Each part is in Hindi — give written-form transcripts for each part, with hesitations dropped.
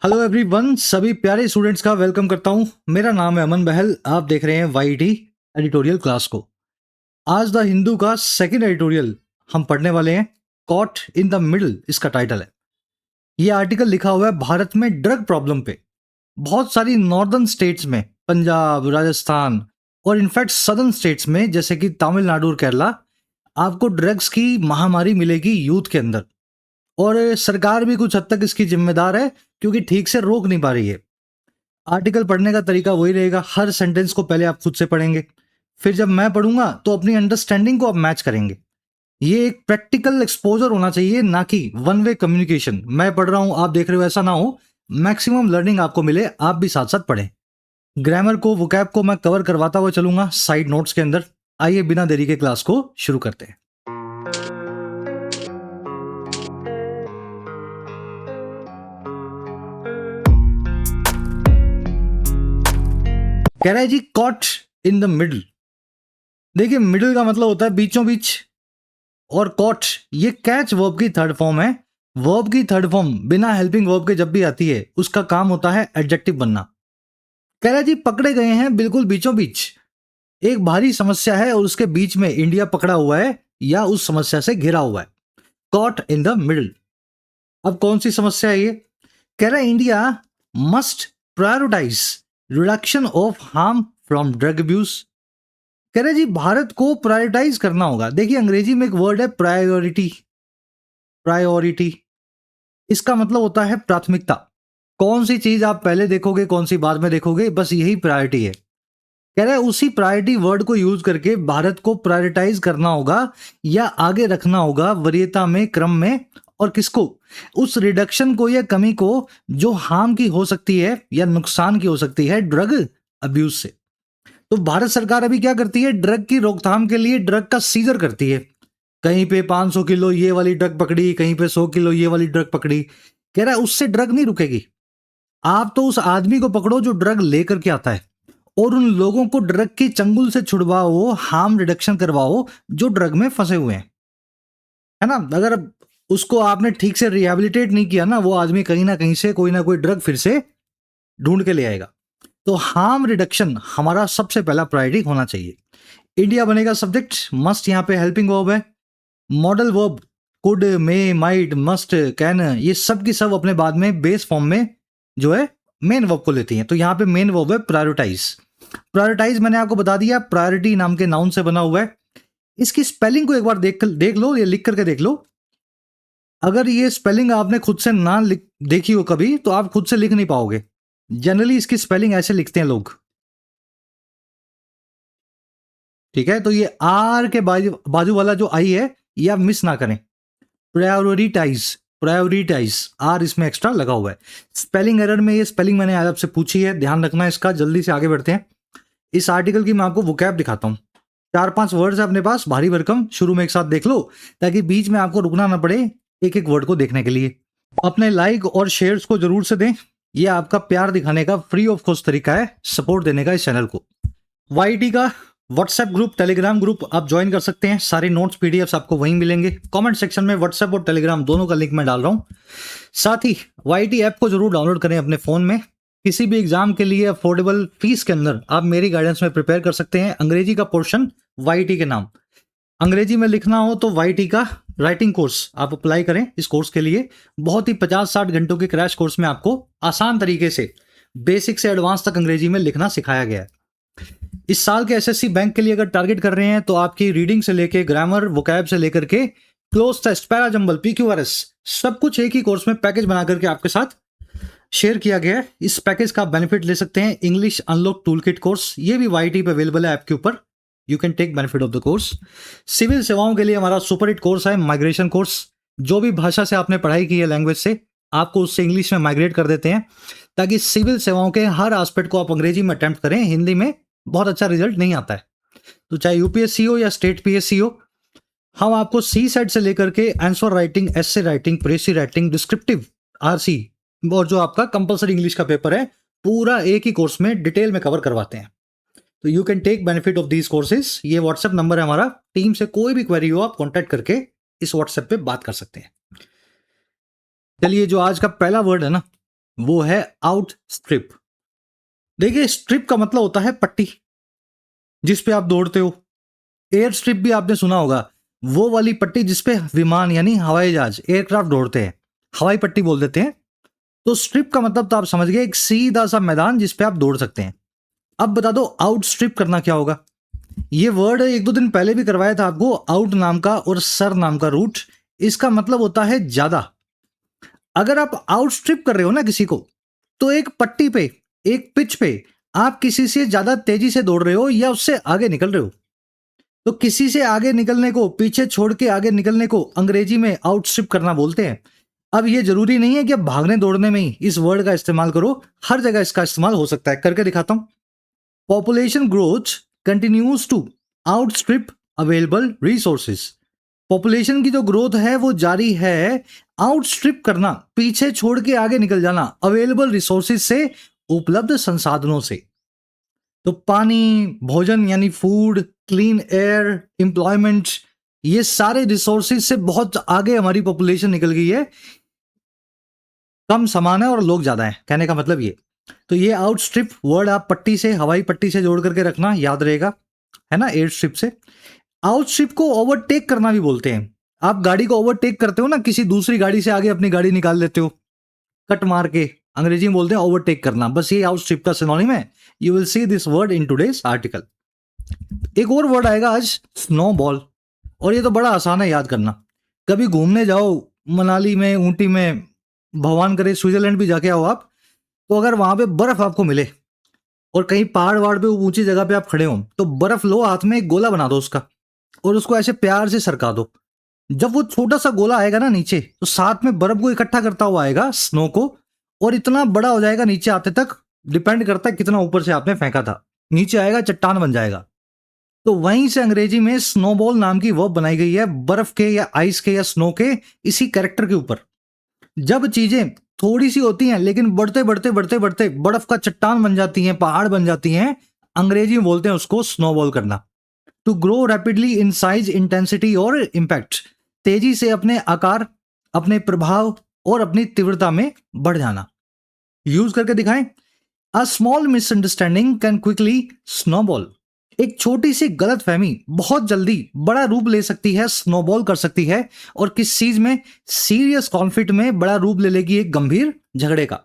हेलो एवरीवन, सभी प्यारे स्टूडेंट्स का वेलकम करता हूं। मेरा नाम है अमन बहल। आप देख रहे हैं वाईटी एडिटोरियल क्लास को। आज द हिंदू का सेकंड एडिटोरियल हम पढ़ने वाले हैं। कॉट इन द मिडल इसका टाइटल है। ये आर्टिकल लिखा हुआ है भारत में ड्रग प्रॉब्लम पे। बहुत सारी नॉर्दर्न स्टेट्स में, पंजाब, राजस्थान और इनफैक्ट सदर्न स्टेट्स में जैसे कि तमिलनाडु और केरला, आपको ड्रग्स की महामारी मिलेगी यूथ के अंदर। और सरकार भी कुछ हद तक इसकी जिम्मेदार है क्योंकि ठीक से रोक नहीं पा रही है। आर्टिकल पढ़ने का तरीका वही रहेगा, हर सेंटेंस को पहले आप खुद से पढ़ेंगे, फिर जब मैं पढ़ूंगा तो अपनी अंडरस्टैंडिंग को आप मैच करेंगे। ये एक प्रैक्टिकल एक्सपोजर होना चाहिए, ना कि वन वे कम्युनिकेशन। मैं पढ़ रहा हूं, आप देख रहे हो, ऐसा ना हो। मैक्सिमम लर्निंग आपको मिले, आप भी साथ साथ पढ़ें। ग्रामर को, वोकैब को मैं कवर करवाता हुआ चलूंगा साइड नोट्स के अंदर। आइए बिना देरी के क्लास को शुरू करते हैं। कह रहा है जी कॉट इन द मिडल। देखिए, मिडल का मतलब होता है बीचों बीच, और कॉट ये कैच वर्ब की थर्ड फॉर्म है। वर्ब की थर्ड फॉर्म बिना हेल्पिंग वर्ब के जब भी आती है उसका काम होता है एडजेक्टिव बनना। कह रहा है जी पकड़े गए हैं बिल्कुल बीचों बीच। एक भारी समस्या है और उसके बीच में इंडिया पकड़ा हुआ है या उस समस्या से घिरा हुआ है। Caught in the middle. अब कौन सी समस्या है ये? कह रहा है India must prioritise reduction of harm from drug abuse. कह रहे जी भारत को प्रायोरिटाइज करना होगा। देखिए, अंग्रेजी में एक वर्ड है प्रायोरिटी। प्रायोरिटी इसका मतलब होता है प्राथमिकता। कौन सी चीज आप पहले देखोगे, कौन सी बाद में देखोगे, बस यही प्रायोरिटी है। कह रहे हैं उसी प्रायोरिटी वर्ड को यूज करके भारत को प्रायोरिटाइज करना होगा या आगे रखना होगा वरीयता में, क्रम में। और किसको? उस रिडक्शन को या कमी को जो हार्म की हो सकती है या नुकसान की हो सकती है ड्रग अब्यूज से। तो भारत सरकार अभी क्या करती है? ड्रग की रोकथाम के लिए ड्रग का सीजर करती है। कहीं पे 500 किलो ये वाली ड्रग पकड़ी, कहीं पे 100 किलो ये वाली ड्रग पकड़ी। कह रहा है उससे ड्रग नहीं रुकेगी। आप तो उस आदमी को पकड़ो जो ड्रग लेकर के आता है, और उन लोगों को ड्रग की चंगुल से छुड़वाओ, हार्म रिडक्शन करवाओ जो ड्रग में फंसे हुए हैं, है ना। अगर उसको आपने ठीक से रिहेबिलिटेट नहीं किया ना, वो आदमी कहीं ना कहीं से कोई ना कोई ड्रग फिर से ढूंढ के ले आएगा। तो हार्म रिडक्शन हमारा सबसे पहला प्रायोरिटी होना चाहिए। इंडिया बनेगा सब्जेक्ट, मस्ट यहाँ पे हेल्पिंग वर्ब है। Modal verb could, may, might, must, can, ये सब की सब अपने बाद में बेस फॉर्म में जो है मेन वर्ब को लेती हैं। तो यहाँ पे मेन वर्ब है प्रायोरिटाइज। प्रायोरिटाइज मैंने आपको बता दिया, प्रायोरिटी नाम के नाउन से बना हुआ है। इसकी स्पेलिंग को एक बार देख लो, ये लिख करके देख लो। अगर ये स्पेलिंग आपने खुद से ना देखी हो कभी, तो आप खुद से लिख नहीं पाओगे। जनरली इसकी स्पेलिंग ऐसे लिखते हैं लोग, ठीक है। तो ये आर के बाजू वाला जो आई है ये आप मिस ना करें। प्रायोरिटाइज, प्रायोरिटाइज, आर इसमें एक्स्ट्रा लगा हुआ है। स्पेलिंग एरर में ये स्पेलिंग मैंने आज आपसे पूछी है, ध्यान रखना है इसका। जल्दी से आगे बढ़ते हैं। इस आर्टिकल की मैं आपको वोकैब दिखाता हूँ। 4-5 वर्ड्स है अपने पास, भारी भरकम। शुरू में एक साथ देख लो ताकि बीच में आपको रुकना ना पड़े एक एक वर्ड को देखने के लिए। अपने लाइक और शेयर्स को जरूर से दें, ये आपका प्यार दिखाने का फ्री ऑफ कॉस्ट तरीका है, सपोर्ट देने का इस चैनल को। वाईटी का व्हाट्सएप ग्रुप, टेलीग्राम ग्रुप आप ज्वाइन कर सकते हैं। सारे नोट्स, पीडीएफ्स आपको वहीं मिलेंगे। कमेंट सेक्शन में व्हाट्सएप और टेलीग्राम दोनों का लिंक मैं डाल रहा हूं। साथ ही वाईटी ऐप को जरूर डाउनलोड करें अपने फोन में। किसी भी एग्जाम के लिए अफोर्डेबल फीस के अंदर आप मेरी गाइडेंस में प्रिपेयर कर सकते हैं। अंग्रेजी का पोर्शन वाईटी के नाम, अंग्रेजी में लिखना हो तो वाईटी का राइटिंग कोर्स आप अप्लाई करें इस कोर्स के लिए। बहुत ही 50-60 घंटों के क्रैश कोर्स में आपको आसान तरीके से बेसिक से एडवांस तक अंग्रेजी में लिखना सिखाया गया है। इस साल के एसएससी बैंक के लिए अगर टारगेट कर रहे हैं तो आपकी रीडिंग से लेके ग्रामर, वोकैब से लेकर के cloze test, para jumble, PQRS, सब कुछ एक ही कोर्स में पैकेज बना करके आपके साथ शेयर किया गया है। इस पैकेज का बेनिफिट ले सकते हैं। English unlock tool kit course, ये भी वाईटी पे अवेलेबल है ऐप के ऊपर। You can take benefit of the course. Civil सेवाओं के लिए हमारा सुपर हिट कोर्स है माइग्रेशन कोर्स। जो भी भाषा से आपने पढ़ाई की है, लैंग्वेज से, आपको उससे इंग्लिश में माइग्रेट कर देते हैं ताकि सिविल सेवाओं के हर एस्पेक्ट को आप अंग्रेजी में अटेम्प्ट करें। हिंदी में बहुत अच्छा रिजल्ट नहीं आता है। तो चाहे यूपीएससी हो या स्टेट पीएससी हो, हम आपको सी सेट से लेकर के answer writing, essay writing, प्रेसी writing, descriptive RC और जो आपका कंपलसरी इंग्लिश का पेपर है, पूरा एक ही कोर्स में डिटेल में कवर करवाते हैं। तो you can take benefit of these courses. ये व्हाट्सएप नंबर है हमारा। टीम से कोई भी क्वेरी हो आप कॉन्टैक्ट करके इस व्हाट्सएप पे बात कर सकते हैं। चलिए, जो आज का पहला वर्ड है ना, वो है आउटस्ट्रिप। देखिए स्ट्रिप का मतलब होता है पट्टी जिस पे आप दौड़ते हो। एयर स्ट्रिप भी आपने सुना होगा, वो वाली पट्टी जिस पे विमान यानी हवाई जहाज एयरक्राफ्ट दौड़ते हैं, हवाई पट्टी बोल देते हैं। तो स्ट्रिप का मतलब तो आप समझ गए, एक सीधा सा मैदान जिस पे आप दौड़ सकते हैं। अब बता दो आउट स्ट्रिप करना क्या होगा। ये वर्ड एक दो दिन पहले भी करवाया था आपको, आउट नाम का और सर नाम का रूट। इसका मतलब होता है ज्यादा। अगर आप आउट स्ट्रिप कर रहे हो ना किसी को, तो एक पट्टी पे, एक पिच पे आप किसी से ज्यादा तेजी से दौड़ रहे हो या उससे आगे निकल रहे हो। तो किसी से आगे निकलने को, पीछे छोड़ के आगे निकलने को अंग्रेजी में आउटस्ट्रिप करना बोलते हैं। अब ये जरूरी नहीं है कि आप भागने दौड़ने में ही इस वर्ड का इस्तेमाल करो, हर जगह इसका इस्तेमाल हो सकता है। करके दिखाता हूं। Population growth continues to outstrip available resources. Population की जो ग्रोथ है वो जारी है आउटस्ट्रिप करना, पीछे छोड़ के आगे निकल जाना, अवेलेबल रिसोर्सेज से, उपलब्ध संसाधनों से। तो पानी, भोजन यानी फूड, क्लीन एयर, एम्प्लॉयमेंट, ये सारे रिसोर्सेज से बहुत आगे हमारी पॉपुलेशन निकल गई है। कम सामान है और लोग ज्यादा हैं, कहने का मतलब ये। तो ये आउटस्ट्रिप वर्ड आप पट्टी से, हवाई पट्टी से जोड़ करके रखना, याद रहेगा, है ना, एयर स्ट्रिप से। आउटस्ट्रिप को ओवरटेक करना भी बोलते हैं। आप गाड़ी को ओवरटेक करते हो ना, किसी दूसरी गाड़ी से आगे अपनी गाड़ी निकाल लेते हो कट मार के, अंग्रेजी में बोलते हैं ओवरटेक करना। बस ये आउटस्ट्रिप का सिनोनिम है। You will see this word in today's article. एक और वर्ड आएगा आज, स्नोबॉल। और ये तो बड़ा आसान है याद करना। कभी घूमने जाओ मनाली में, ऊटी में, भगवान करे स्विट्जरलैंड भी जाके आओ आप, तो अगर वहां पे बर्फ आपको मिले और कहीं पहाड़ वहाड़ पे ऊंची जगह पे आप खड़े हो, तो बर्फ लो, हाथ में एक गोला बना दो उसका और उसको ऐसे प्यार से सरका दो। जब वो छोटा सा गोला आएगा ना नीचे, तो साथ में बर्फ को इकट्ठा करता हुआ आएगा, स्नो को, और इतना बड़ा हो जाएगा नीचे आते तक, डिपेंड करता है कितना ऊपर से आपने फेंका था, नीचे आएगा चट्टान बन जाएगा। तो वहीं से अंग्रेजी में स्नोबॉल नाम की वर्ब बनाई गई है, बर्फ के या आइस के या स्नो के इसी कैरेक्टर के ऊपर। जब चीजें थोड़ी सी होती हैं लेकिन बढ़ते बढ़ते बढ़ते बढ़ते बर्फ का चट्टान बन जाती हैं, पहाड़ बन जाती हैं, अंग्रेजी में बोलते हैं उसको स्नोबॉल करना। To grow rapidly in size, intensity और इम्पैक्ट, तेजी से अपने आकार, अपने प्रभाव और अपनी तीव्रता में बढ़ जाना। यूज करके दिखाएं। A small misunderstanding can quickly snowball. एक छोटी सी गलत फहमी बहुत जल्दी बड़ा रूप ले सकती है, स्नोबॉल कर सकती है, और किस चीज में, सीरियस कॉन्फ्लिक्ट में बड़ा रूप ले लेगी, एक गंभीर झगड़े का।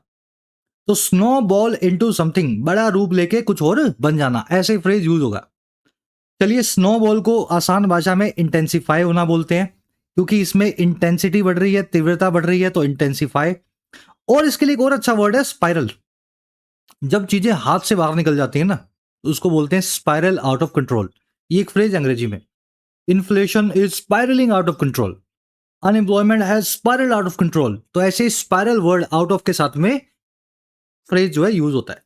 तो स्नो बॉल इंटू समथिंग, बड़ा रूप लेके कुछ और बन जाना, ऐसे फ्रेज यूज होगा। चलिए, स्नो बॉल को आसान भाषा में इंटेंसिफाई होना बोलते हैं, क्योंकि इसमें इंटेंसिटी बढ़ रही है, तीव्रता बढ़ रही है, तो इंटेंसिफाई। और इसके लिए एक और अच्छा वर्ड है, स्पाइरल। जब चीजें हाथ से बाहर निकल जाती है ना, तो उसको बोलते हैं स्पाइरल आउट ऑफ कंट्रोल। ये एक फ्रेज अंग्रेजी में। Inflation is spiralling out of control, unemployment has spiral out of control. तो ऐसे स्पाइरल वर्ड आउट ऑफ के साथ में फ्रेज जो है यूज होता है।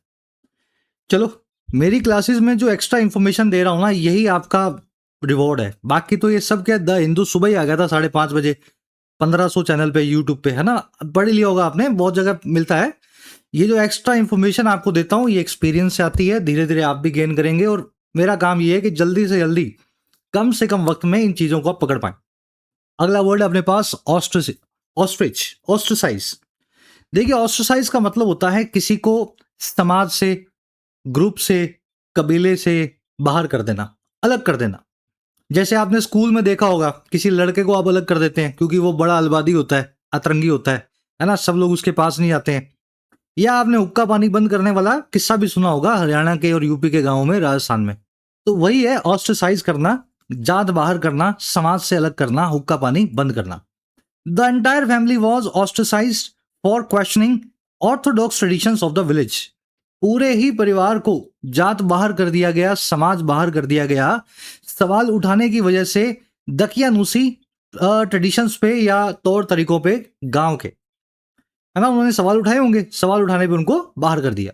चलो, मेरी क्लासेस में जो एक्स्ट्रा इंफॉर्मेशन दे रहा हूं ना, यही आपका रिवॉर्ड है। बाकी तो ये सब क्या, द हिंदू सुबह ही आ गया था 5:30 बजे, 1500 चैनल पे, यूट्यूब पे, है ना, पढ़ लिया होगा आपने, बहुत जगह मिलता है। ये जो एक्स्ट्रा इंफॉर्मेशन आपको देता हूँ, ये एक्सपीरियंस से आती है, धीरे धीरे आप भी गेन करेंगे, और मेरा काम ये है कि जल्दी से जल्दी, कम से कम वक्त में इन चीजों को आप पकड़ पाए। अगला वर्ड है अपने पास, ऑस्ट्रिच, ऑस्ट्रसाइज। देखिए, ऑस्ट्रसाइज का मतलब होता है किसी को समाज से, ग्रुप से, कबीले से बाहर कर देना, अलग कर देना। जैसे आपने स्कूल में देखा होगा, किसी लड़के को आप अलग कर देते हैं क्योंकि वो बड़ा अलबादी होता है, अतरंगी होता है ना, सब लोग उसके पास नहीं आते हैं। या आपने हुक्का पानी बंद करने वाला किस्सा भी सुना होगा, हरियाणा के और यूपी के गांवों में, राजस्थान में। तो वही है ऑस्ट्रसाइज करना, जात बाहर करना, समाज से अलग करना, हुक्का पानी बंद करना। The entire family was ostracised for questioning orthodox traditions of the village. पूरे ही परिवार को जात बाहर कर दिया गया, समाज बाहर कर दिया गया, सवाल उठाने की वजह से, दकियानूसी ट्रेडिशंस पे या तौर तरीकों पे गांव के, है ना, उन्होंने सवाल उठाए होंगे, सवाल उठाने पे उनको बाहर कर दिया।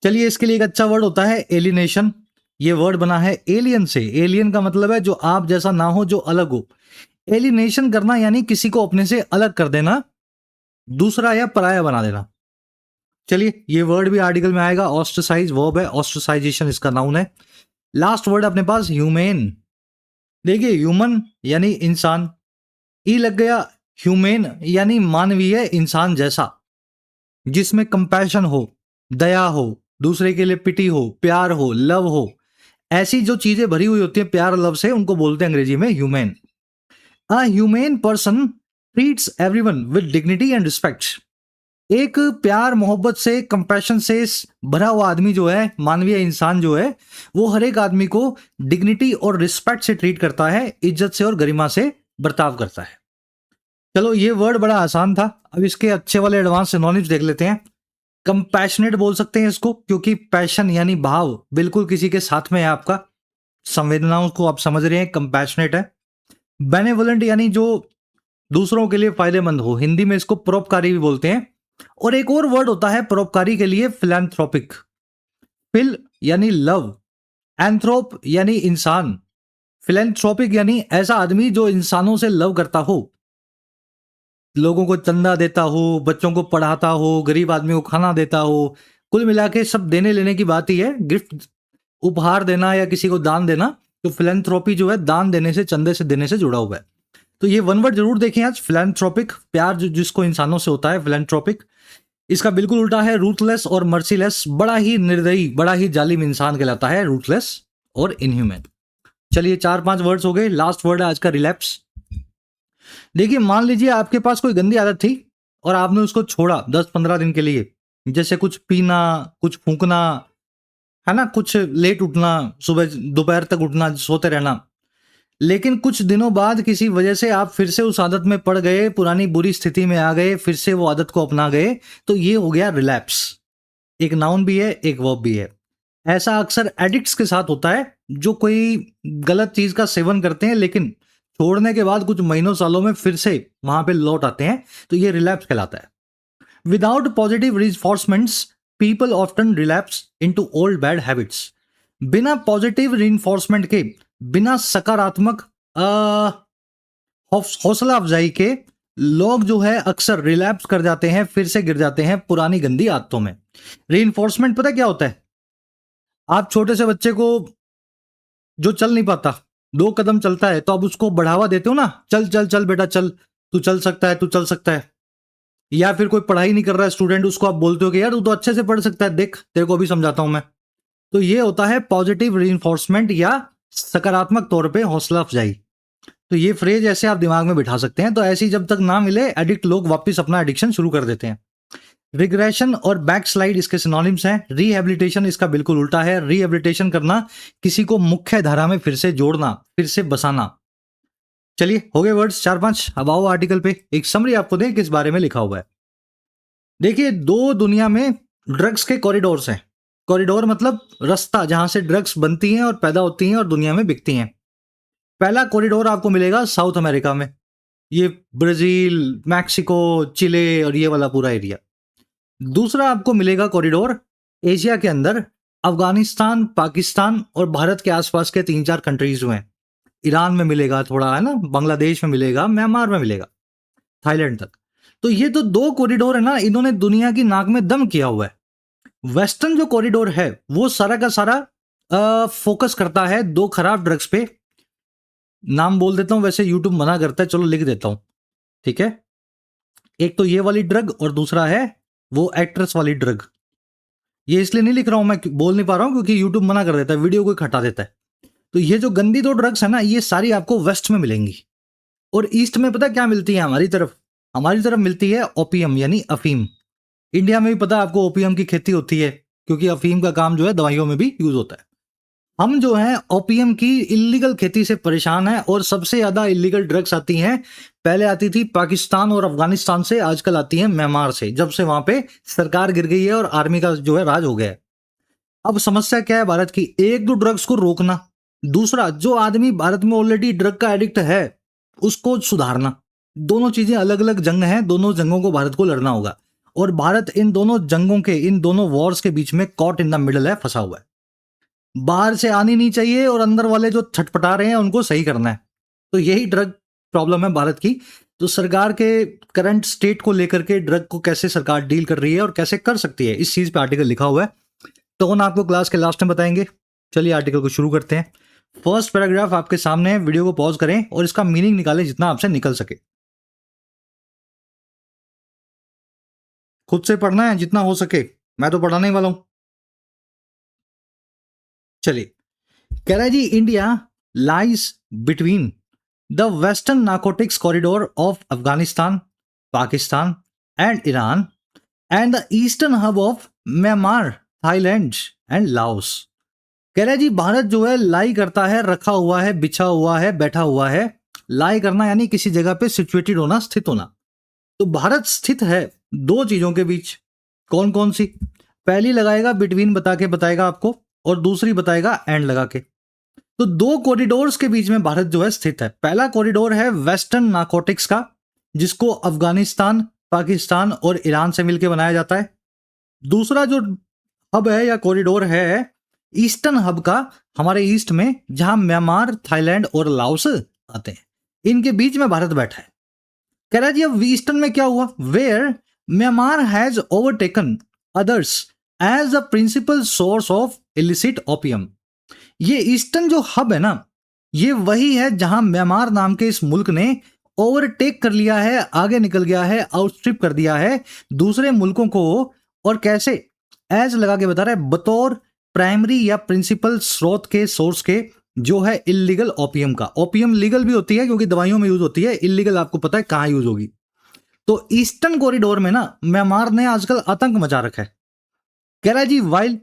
चलिए, इसके लिए एक अच्छा वर्ड होता है एलिनेशन। ये वर्ड बना है एलियन से। एलियन का मतलब है जो आप जैसा ना हो, जो अलग हो। एलिनेशन करना यानी किसी को अपने से अलग कर देना, दूसरा या पराया बना देना। चलिए, ये वर्ड भी आर्टिकल में आएगा। ऑस्ट्रसाइज वर्ब है, ऑस्ट्रसाइजेशन इसका नाउन है। लास्ट वर्ड अपने पास, ह्यूमेन। देखिए, ह्यूमन यानी इंसान, ई लग गया, ह्यूमेन यानी मानवीय, इंसान जैसा। जिसमें कंपैशन हो, दया हो, दूसरे के लिए पिटी हो, प्यार हो, लव हो, ऐसी जो चीजें भरी हुई होती है प्यार लव से, उनको बोलते हैं अंग्रेजी में human. A human person treats everyone with dignity and respect. एक प्यार मोहब्बत से कंपैशन से भरा हुआ आदमी जो है, मानवीय इंसान जो है, वो हर एक आदमी को डिग्निटी और रिस्पेक्ट से ट्रीट करता है, इज्जत से और गरिमा से बर्ताव करता है। चलो ये वर्ड बड़ा आसान था, अब इसके अच्छे वाले एडवांस सिनोनिम्स देख लेते हैं। कंपैशनेट बोल सकते हैं इसको, क्योंकि पैशन यानी भाव बिल्कुल किसी के साथ में है आपका, संवेदनाओं को आप समझ रहे हैं, कंपैशनेट है। बेनेवोलेंट यानी जो दूसरों के लिए फायदेमंद हो, हिंदी में इसको परोपकारी भी बोलते हैं। और एक और वर्ड होता है परोपकारी के लिए, फिलैंथ्रोपिक। फिल यानी लव, एंथ्रोप यानी इंसान, फिलैंथ्रोपिक यानी ऐसा आदमी जो इंसानों से लव करता हो, लोगों को चंदा देता हो, बच्चों को पढ़ाता हो, गरीब आदमी को खाना देता हो, कुल मिला के सब देने लेने की बात ही है, गिफ्ट उपहार देना या किसी को दान देना। तो फिलैंथ्रोपी जो है दान देने से, चंदे से देने से जुड़ा हुआ है। तो ये वन वर्ड जरूर देखें आज, फिलैंथ्रोपिक, प्यार जिसको इंसानों से होता है, फिलैंथ्रोपिक। इसका बिल्कुल उल्टा है रूथलेस और मर्सीलेस, बड़ा ही निर्दयी, बड़ा ही जालिम इंसान कहलाता है रूथलेस और इनह्यूमन। चलिए 4-5 वर्ड्स हो गए, लास्ट वर्ड है आज का, रिलैप्स। देखिए मान लीजिए आपके पास कोई गंदी आदत थी और आपने उसको छोड़ा 10-15 दिन के लिए, जैसे कुछ पीना, कुछ फूंकना, है ना, कुछ लेट उठना, सुबह दोपहर तक उठना, सोते रहना। लेकिन कुछ दिनों बाद किसी वजह से आप फिर से उस आदत में पड़ गए, पुरानी बुरी स्थिति में आ गए, फिर से वो आदत को अपना गए, तो ये हो गया रिलैप्स। एक नाउन भी है, एक वर्ब भी है। ऐसा अक्सर एडिक्ट्स के साथ होता है, जो कोई गलत चीज का सेवन करते हैं लेकिन छोड़ने के बाद कुछ महीनों सालों में फिर से वहां पे लौट आते हैं, तो ये रिलैप्स कहलाता है। Without positive reinforcements people often relapse into old bad habits. बिना पॉजिटिव रिइंफोर्समेंट के, बिना सकारात्मक हौसला अफजाई के, लोग जो है अक्सर रिलैप्स कर जाते हैं, फिर से गिर जाते हैं पुरानी गंदी आदतों में। रीइंफोर्समेंट पता क्या होता है? आप छोटे से बच्चे को, जो चल नहीं पाता, 2 कदम चलता है, तो आप उसको बढ़ावा देते हो ना, चल चल चल बेटा चल, तू चल सकता है, तू चल सकता है। या फिर कोई पढ़ाई नहीं कर रहा है स्टूडेंट, उसको आप बोलते हो कि यार तू तो अच्छे से पढ़ सकता है, देख तेरे को अभी समझाता हूं मैं। तो ये होता है पॉजिटिव रीइंफोर्समेंट या सकारात्मक तौर पे हौसला अफजाई। तो ये फ्रेज ऐसे आप दिमाग में बिठा सकते हैं। तो ऐसी जब तक ना मिले एडिक्ट लोग वापस अपना एडिक्शन शुरू कर देते हैं। रिग्रेशन और बैकस्लाइड इसके सिनोनिम्स हैं। रिहेबिलिटेशन इसका बिल्कुल उल्टा है। रिहेबिलिटेशन करना, किसी को मुख्य धारा में फिर से जोड़ना, फिर से बसाना। चलिए हो गए वर्ड्स 4-5। अब आओ आर्टिकल पे, एक समरी आपको दें किस बारे में लिखा हुआ है। देखिए, दो दुनिया में ड्रग्स के कॉरिडोर्स हैं। कॉरिडोर मतलब रास्ता जहां से ड्रग्स बनती हैं और पैदा होती हैं और दुनिया में बिकती हैं। पहला कॉरिडोर आपको मिलेगा साउथ अमेरिका में, ये ब्राजील, मैक्सिको, चिले और ये वाला पूरा एरिया। दूसरा आपको मिलेगा कॉरिडोर एशिया के अंदर, अफगानिस्तान, पाकिस्तान और भारत के आसपास के 3-4 कंट्रीज में। ईरान में मिलेगा थोड़ा, है ना, बांग्लादेश में मिलेगा, म्यांमार में मिलेगा, थाईलैंड तक। तो ये तो 2 कॉरिडोर है ना, इन्होंने दुनिया की नाक में दम किया हुआ है। वेस्टर्न जो कॉरिडोर है वो सारा का सारा फोकस करता है 2 खराब ड्रग्स पे। नाम बोल देता हूं, वैसे यूट्यूब मना करता है, चलो लिख देता हूं, ठीक है। एक तो ये वाली ड्रग और दूसरा है वो एक्ट्रेस वाली ड्रग। ये इसलिए नहीं लिख रहा हूं, मैं बोल नहीं पा रहा हूं क्योंकि यूट्यूब मना कर देता है, वीडियो को हटा देता है। तो ये जो गंदी 2 ड्रग्स है ना, ये सारी आपको वेस्ट में मिलेंगी। और ईस्ट में पता क्या मिलती है? हमारी तरफ मिलती है ओपियम यानी अफीम। इंडिया में भी पता है आपको ओपियम की खेती होती है, क्योंकि अफीम का काम जो है दवाइयों में भी यूज होता है। हम जो है ओपियम की इलीगल खेती से परेशान हैं, और सबसे ज्यादा इलीगल ड्रग्स आती हैं, पहले आती थी पाकिस्तान और अफगानिस्तान से, आजकल आती है म्यांमार से, जब से वहां पे सरकार गिर गई है और आर्मी का जो है राज हो गया है। अब समस्या क्या है भारत की? एक दो ड्रग्स को रोकना, दूसरा जो आदमी भारत में ऑलरेडी ड्रग का एडिक्ट है उसको सुधारना। दोनों चीजें अलग अलग जंग हैं, दोनों जंगों को भारत को लड़ना होगा। और भारत इन दोनों जंगों के, इन दोनों वॉर्स के बीच में कॉट इन द मिडल है, फंसा हुआ है। बाहर से आनी नहीं चाहिए और अंदर वाले जो छटपटा रहे हैं उनको सही करना है। तो यही ड्रग प्रॉब्लम है भारत की। तो सरकार के करंट स्टेट को लेकर के ड्रग को कैसे सरकार डील कर रही है और कैसे कर सकती है, इस चीज पे आर्टिकल लिखा हुआ है। तो हम आपको क्लास के लास्ट में बताएंगे। चलिए आर्टिकल को शुरू करते हैं। फर्स्ट पैराग्राफ आपके सामने है, वीडियो को पॉज करें और इसका मीनिंग निकालें जितना आपसे निकल सके। खुद से पढ़ना है जितना हो सके, मैं तो पढ़ाने वाला हूं। चलिए, कह रहा है जी India lies between the western narcotics corridor of Afghanistan, Pakistan and Iran and the eastern hub of Myanmar, Thailand and Laos. कह रहा है जी भारत जो है लाई करता है, रखा हुआ है, बिछा हुआ है, बैठा हुआ है। लाई करना यानी किसी जगह पे सिचुएटेड होना, स्थित होना। तो भारत स्थित है दो चीजों के बीच। कौन कौन सी? पहली लगाएगा बिटवीन बता के बताएगा आपको, और दूसरी बताएगा एंड लगा के। तो दो कॉरिडोर्स के बीच में भारत जो है स्थित है। पहला कॉरिडोर है वेस्टर्न नार्कोटिक्स का, जिसको अफगानिस्तान, पाकिस्तान और ईरान से मिलकर बनाया जाता है। दूसरा जो हब है या कॉरिडोर है ईस्टर्न हब का, हमारे ईस्ट में, जहां म्यांमार, थाईलैंड और लाओस आते हैं। इनके बीच में भारत बैठा है। कह रहा है जी अब ईस्टर्न में क्या हुआ? Where Myanmar has overtaken others as a principal source of illicit opium. ये ईस्टर्न जो हब है ना, ये वही है जहां म्यांमार नाम के इस मुल्क ने ओवरटेक कर लिया है, आगे निकल गया है, आउटस्ट्रिप कर दिया है दूसरे मुल्कों को। और कैसे? एज लगा के बता रहा है, बतौर प्राइमरी या प्रिंसिपल स्रोत के, सोर्स के, जो है इलीगल ओपियम का। ओपियम लीगल भी होती है क्योंकि दवाइयों में यूज होती है, इलीगल आपको पता है कहां यूज होगी। तो ईस्टर्न कॉरिडोर में ना म्यांमार ने आजकल आतंक मचा रखा है। कह रहा है जी while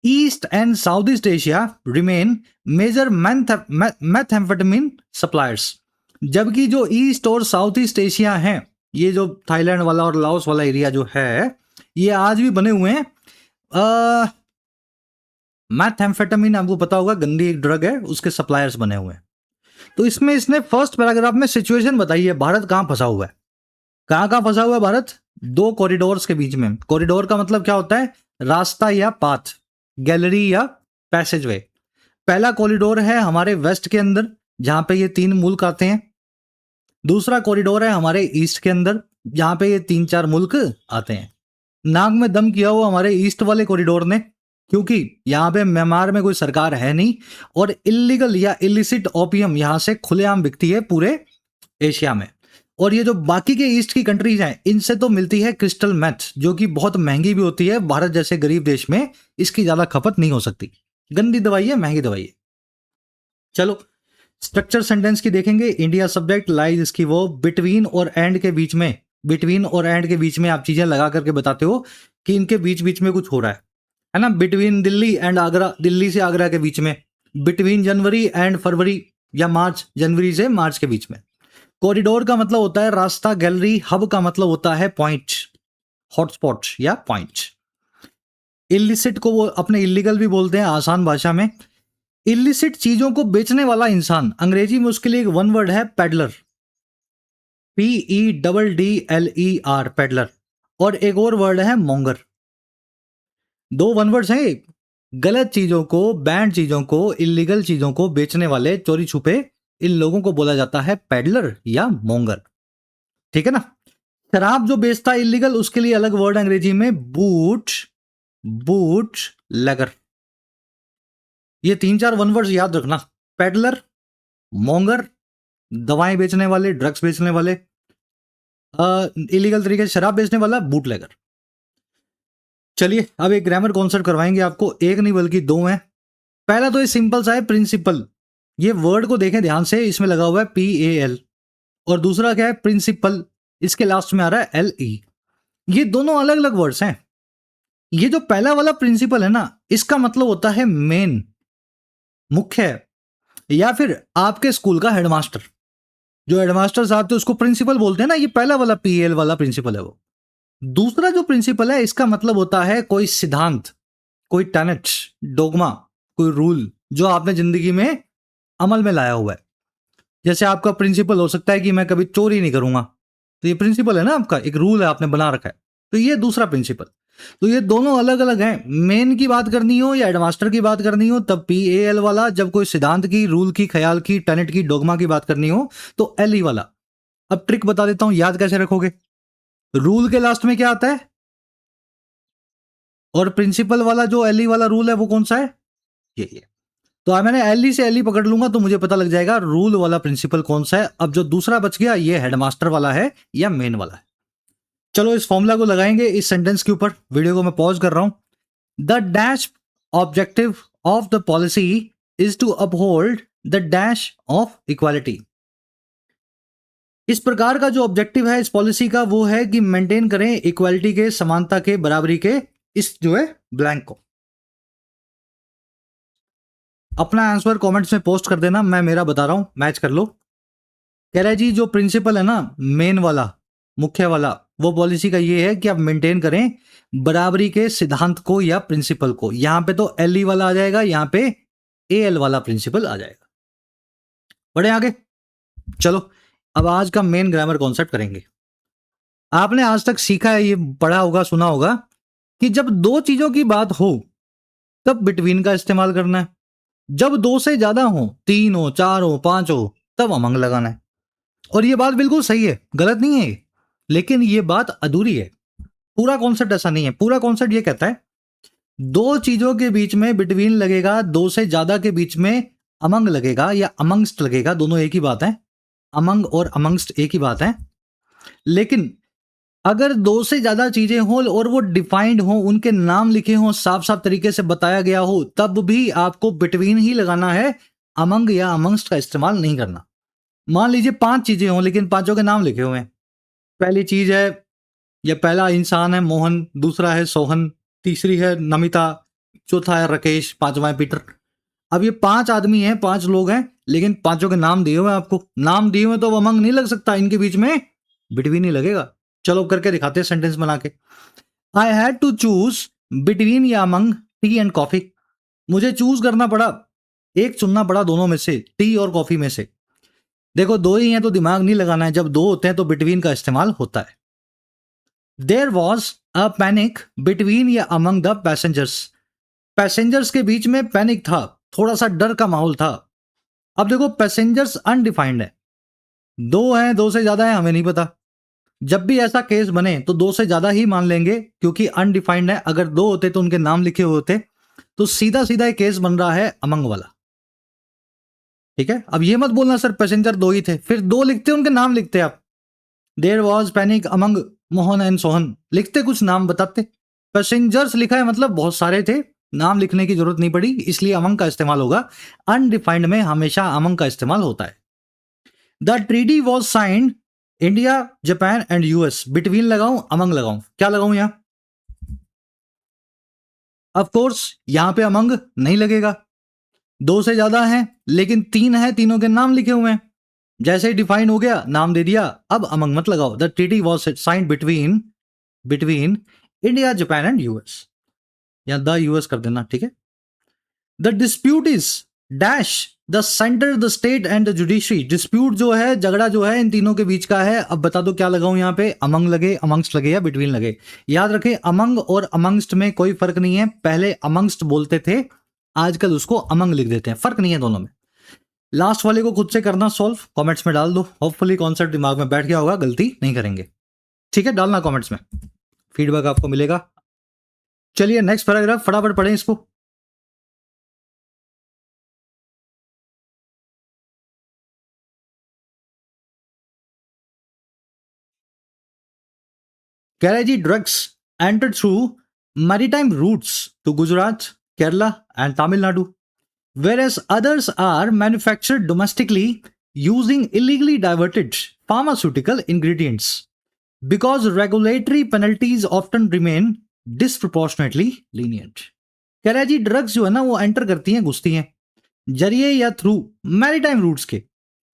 east and south east Asia remain major methamphetamine suppliers, जबकि जो ईस्ट और साउथ ईस्ट एशिया है, ये जो थाईलैंड वाला और लाओस वाला एरिया जो है, ये आज भी बने हुए हैं। मैथेम्फेटामिन आपको पता होगा, गंदी एक ड्रग है, उसके सप्लायर्स बने हुए हैं। तो इसमें इसने फर्स्ट पैराग्राफ में सिचुएशन बताई है, भारत कहां फंसा हुआ है। कहां कहां फंसा हुआ है भारत? दो कॉरिडोर्स के बीच में। कॉरिडोर का मतलब क्या होता है? रास्ता या पाथ, गैलरी या पैसेजवे। पहला कॉरिडोर है हमारे वेस्ट के अंदर, जहां पे ये तीन मुल्क आते हैं। दूसरा कॉरिडोर है हमारे ईस्ट के अंदर, जहां पे ये तीन चार मुल्क आते हैं। नाक में दम किया हुआ हमारे ईस्ट वाले कॉरिडोर ने, क्योंकि यहां पे म्यांमार में कोई सरकार है नहीं, और इलीगल या इलिसिट ओपियम यहां से खुलेआम बिकती है पूरे एशिया में। और ये जो बाकी के ईस्ट की कंट्रीज हैं, इनसे तो मिलती है क्रिस्टल मेथ, जो कि बहुत महंगी भी होती है। भारत जैसे गरीब देश में इसकी ज्यादा खपत नहीं हो सकती। गंदी दवाई है, महंगी दवाई है। चलो स्ट्रक्चर सेंटेंस की देखेंगे। इंडिया सब्जेक्ट, लाइज इसकी वो, बिटवीन और एंड के बीच में, बिटवीन और एंड के बीच में आप चीजें लगा करके बताते हो कि इनके बीच बीच में कुछ हो रहा है ना। बिटवीन दिल्ली एंड आगरा, दिल्ली से आगरा के बीच में। बिटवीन जनवरी एंड फरवरी या मार्च, जनवरी से मार्च के बीच में। कॉरिडोर का मतलब होता है रास्ता, गैलरी। हब का मतलब होता है पॉइंट, हॉटस्पॉट या पॉइंट। इलिसिट को वो अपने इलीगल भी बोलते हैं आसान भाषा में। इलिसिट चीजों को बेचने वाला इंसान, अंग्रेजी में उसके लिए एक वन वर्ड है पेडलर, PEDDLER, पेडलर। और एक और वर्ड है मोंगर। दो वन वर्ड्स हैं। गलत चीजों को, बैंड चीजों को, इलीगल चीजों को बेचने वाले, चोरी छुपे, इन लोगों को बोला जाता है पेडलर या मोंगर। ठीक है ना। शराब जो बेचता है इलीगल, उसके लिए अलग वर्ड अंग्रेजी में बूट, बूट लेगर। ये तीन चार वन वर्ड्स याद रखना। पेडलर, मोंगर, दवाएं बेचने वाले, ड्रग्स बेचने वाले, इलीगल तरीके से शराब बेचने वाला, बूट लेगर। चलिए अब एक ग्रामर कॉन्सेप्ट करवाएंगे आपको, एक नहीं बल्कि दो हैं। पहला तो ये सिंपल सा है, प्रिंसिपल। ये वर्ड को देखें ध्यान से, इसमें लगा हुआ है PAL। और दूसरा क्या है? प्रिंसिपल, इसके लास्ट में आ रहा है LE। ये दोनों अलग अलग वर्ड्स हैं। ये जो पहला वाला प्रिंसिपल है ना, इसका मतलब होता है मेन, मुख्य, या फिर आपके स्कूल का हेडमास्टर। जो हेडमास्टर साहब थे उसको प्रिंसिपल बोलते हैं ना। ये पहला वाला PAL वाला प्रिंसिपल है वो। दूसरा जो प्रिंसिपल है, इसका मतलब होता है कोई सिद्धांत, कोई टेनेट, डोगमा, कोई रूल जो आपने जिंदगी में अमल में लाया हुआ है। जैसे आपका प्रिंसिपल हो सकता है कि मैं कभी चोरी नहीं करूंगा, तो ये प्रिंसिपल है ना आपका, एक रूल है आपने बना रखा है। तो ये दूसरा प्रिंसिपल। तो ये दोनों अलग अलग हैं। मेन की बात करनी हो या हेडमास्टर की बात करनी हो तब PAL वाला, जब कोई सिद्धांत की, रूल की, ख्याल की, टेनेट की, डोगमा की बात करनी हो तो LE वाला। अब ट्रिक बता देता हूं, याद कैसे रखोगे। रूल के लास्ट में क्या आता है? और प्रिंसिपल वाला जो LE वाला रूल है वो कौन सा है? ये। तो मैंने LE से LE पकड़ लूंगा तो मुझे पता लग जाएगा रूल वाला प्रिंसिपल कौन सा है। अब जो दूसरा बच गया, ये हेडमास्टर वाला है या मेन वाला है। चलो इस फॉर्मूला को लगाएंगे इस सेंटेंस के ऊपर। वीडियो को मैं पॉज कर रहा हूं। The dash objective of the policy is to uphold the dash of equality. इस प्रकार का जो ऑब्जेक्टिव है इस पॉलिसी का वो है कि मेंटेन करें इक्वालिटी के, समानता के, बराबरी के, इस जो है ब्लैंक को। अपना आंसर कमेंट्स में पोस्ट कर देना, मैं मेरा बता रहा हूं, मैच कर लो। कह रहा है जी जो प्रिंसिपल है ना, मेन वाला, मुख्य वाला, वो पॉलिसी का ये है कि आप मेंटेन करें बराबरी के सिद्धांत को या प्रिंसिपल को। यहां पे तो एल वाला आ जाएगा, यहां पे एल वाला प्रिंसिपल आ जाएगा। बढ़े आगे। चलो अब आज का मेन ग्रामर कॉन्सेप्ट करेंगे। आपने आज तक सीखा है, ये पढ़ा होगा, सुना होगा कि जब दो चीजों की बात हो तब बिटवीन का इस्तेमाल करना है। जब दो से ज्यादा हो, 3 हो, 4 हो, 5 हो, तब अमंग लगाना है। और ये बात बिल्कुल सही है, गलत नहीं है, लेकिन ये बात अधूरी है। पूरा कॉन्सेप्ट ऐसा नहीं है। पूरा कॉन्सेप्ट ये कहता है दो चीजों के बीच में बिटवीन लगेगा, दो से ज्यादा के बीच में अमंग लगेगा या अमंगस्ट लगेगा, दोनों एक ही बात है। अमंग और अमंगस्ट एक ही बात है। लेकिन अगर दो से ज्यादा चीजें हो और वो डिफाइंड हो, उनके नाम लिखे हो, साफ साफ तरीके से बताया गया हो, तब भी आपको बिटवीन ही लगाना है, अमंग या अमंगस्ट का इस्तेमाल नहीं करना। मान लीजिए 5 चीजें हों लेकिन पांचों के नाम लिखे हुए हैं। पहली चीज है या पहला इंसान है मोहन, दूसरा है सोहन, तीसरी है नमिता, चौथा है राकेश, पांचवा है पीटर। अब ये 5 आदमी हैं, 5 लोग हैं, लेकिन पांचों के नाम दिए हुए हैं। आपको नाम दिए हुए तो वो अमंग नहीं लग सकता, इनके बीच में बिटवीन ही लगेगा। चलो करके दिखाते हैं सेंटेंस बना के। I had to choose between या अमंग टी एंड कॉफी। मुझे चूज करना पड़ा, एक चुनना पड़ा दोनों में से, टी और कॉफी में से। देखो दो ही हैं तो दिमाग नहीं लगाना है, जब दो होते हैं तो बिटवीन का इस्तेमाल होता है। There was a panic between या अमंग द पैसेंजर्स। पैसेंजर्स के बीच में पैनिक था, थोड़ा सा डर का माहौल था। अब देखो पैसेंजर्स अनडिफाइंड है, दो हैं, दो से ज्यादा है, हमें नहीं पता। जब भी ऐसा केस बने तो दो से ज्यादा ही मान लेंगे, क्योंकि अनडिफाइंड है। अगर दो होते तो उनके नाम लिखे हुए होते, तो सीधा सीधा एक केस बन रहा है अमंग वाला। ठीक है, अब ये मत बोलना सर पैसेंजर दो ही थे, फिर दो लिखते उनके नाम लिखते आप। There was panic among Mohan and Sohan, लिखते कुछ नाम बताते। पैसेंजर्स लिखा है मतलब बहुत सारे थे, नाम लिखने की जरूरत नहीं पड़ी, इसलिए अमंग का इस्तेमाल होगा। अनडिफाइंड में हमेशा अमंग का इस्तेमाल होता है। The treaty was signed India, Japan and US. Between लगाऊं अमंग लगाऊं, क्या लगाऊं यहां? ऑफ कोर्स यहां पे अमंग नहीं लगेगा, दो से ज्यादा है, लेकिन 3 है, तीनों के नाम लिखे हुए हैं। जैसे ही डिफाइन हो गया, नाम दे दिया, अब अमंग मत लगाओ। The treaty was signed between India, Japan and US, या द यूएस कर देना, ठीक है। The dispute is dash the centre, the state and the judiciary. Dispute जो है, झगड़ा जो है, इन तीनों के बीच का है। अब बता दो क्या लगाऊं यहां पे, अमंग लगे, अमंगस्ट लगे या बिटवीन लगे? याद रखें अमंग और अमंगस्ट में कोई फर्क नहीं है। पहले अमंगस्ट बोलते थे, आजकल उसको अमंग लिख देते हैं, फर्क नहीं है दोनों में। लास्ट वाले को खुद से करना सॉल्व, कमेंट्स में डाल दो। होपफुली कॉन्सेप्ट दिमाग में बैठ गया होगा, गलती नहीं करेंगे। ठीक है, डालना कमेंट्स में, फीडबैक आपको मिलेगा। चलिए नेक्स्ट पैराग्राफ फटाफट पढ़ें इसको। कह रहा है जी drugs enter through maritime routes to Gujarat, Kerala and Tamil Nadu, whereas others are manufactured domestically using illegally diverted pharmaceutical ingredients because regulatory penalties often remain disproportionately lenient. कह रहा है जी ड्रग्स जो है ना वो एंटर करती हैं, घुसती हैं जरिए या थ्रू मैरीटाइम रूट्स के।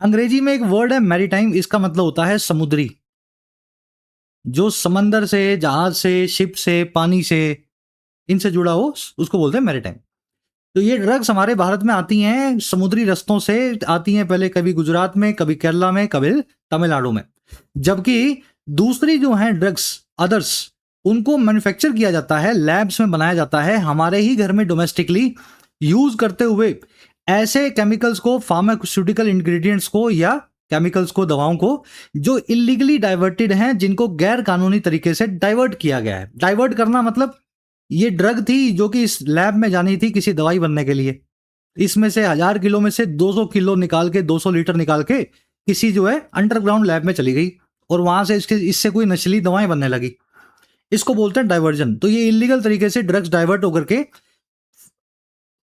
अंग्रेजी में एक वर्ड है मैरीटाइम, इसका मतलब होता है समुद्री। जो समंदर से, जहाज से, शिप से, पानी से, इनसे जुड़ा हो उसको बोलते हैं मैरीटाइम। तो ये ड्रग्स हमारे भारत में आती हैं समुद्री रस्तों से आती हैं, पहले कभी गुजरात में, कभी केरला में, कभी तमिलनाडु में। जबकि दूसरी जो हैं ड्रग्स अदर्स, उनको मैन्युफैक्चर किया जाता है, लैब्स में बनाया जाता है, हमारे ही घर में डोमेस्टिकली यूज करते हुए ऐसे केमिकल्स को, फार्मास्यूटिकल इंग्रेडिएंट्स को या केमिकल्स को, दवाओं को जो इलीगली डाइवर्टेड हैं, जिनको गैर कानूनी तरीके से डाइवर्ट किया गया है। डाइवर्ट करना मतलब ये ड्रग थी जो कि इस लैब में जानी थी किसी दवाई बनने के लिए, इसमें से 1000 किलो में से 200 किलो निकाल के, 200 लीटर निकाल के किसी जो है अंडरग्राउंड लैब में चली गई, और वहां से इससे कोई नशीली दवाएं बनने लगी, इसको बोलते हैं डाइवर्जन। तो ये इलीगल तरीके से ड्रग्स डाइवर्ट होकर के